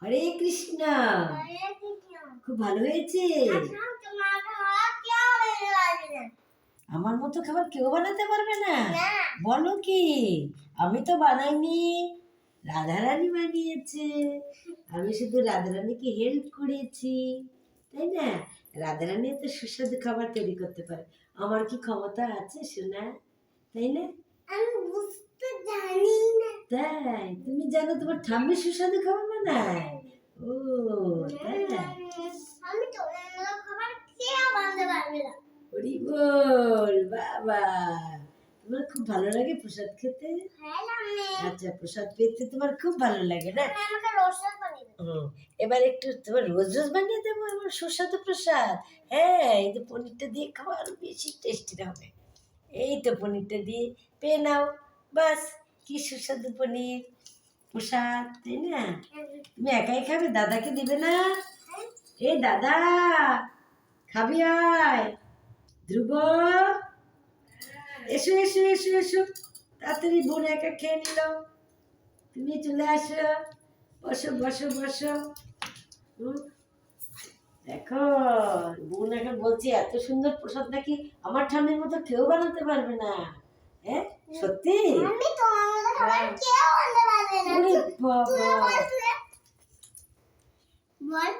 হরে কৃষ্ণ। খুব ভালো হয়েছে। আমার মতো খাবার কেউ বানাতে পারবে না? বলো কি? আমি তো বানাইনি, রাধারানী বানিয়েছে। আমি শুধু রাধারানীকে হেল্প করেছি, তাই না? রাধারানী তো সুস্বাদু খাবার তৈরি করতে পারে। আমার কি ক্ষমতা আছে সোনা? তাই না? আমি বুঝতে জানি না। তাই তুমি জানো তোমার ঠাম্মি সুস্বাদু খাবার বানায়? ও তাই। আমি তো অন্য খাবার কেউ বানাতে পারবে না। হরি বল বাবা। তোমার খুব ভালো লাগে প্রসাদ খেতে? হ্যাঁ লাগে। আচ্ছা, প্রসাদ পেতে তোমার খুব ভালো লাগে না? আমাকে রসদ বানিয়ে দাও। এবার একটু তোমার রোজ রোজ বানিয়ে দেবো এবার সুস্বাদু প্রসাদ। হ্যাঁ, এই যে পনিরটা দিয়ে খাওয়া আরো বেশি টেস্টি হবে। এই তো পনিরটা দিয়ে পেয়ে নাও, বাস। কি সুস্বাদু পনির প্রসাদ, তাই না? তুমি একাই খাবে, দাদাকে দিবে না? এই দাদা, খাবি আয়। ধ্রুব, এসো এসো এসো এসো, তাড়াতাড়ি বোন একা খেয়ে নিল, তুমি চলে আসো, বসো বসো বসো। দেখো, বোন এখন বলছি এত সুন্দর প্রসাদ নাকি আমার ঠাম্মির মতো কেউ বানাতে পারবে না। হ্যাঁ সত্যি? আমি তো অন্য খাবার কেউ বানাতে পারবে না। ওরে বাবা। বল।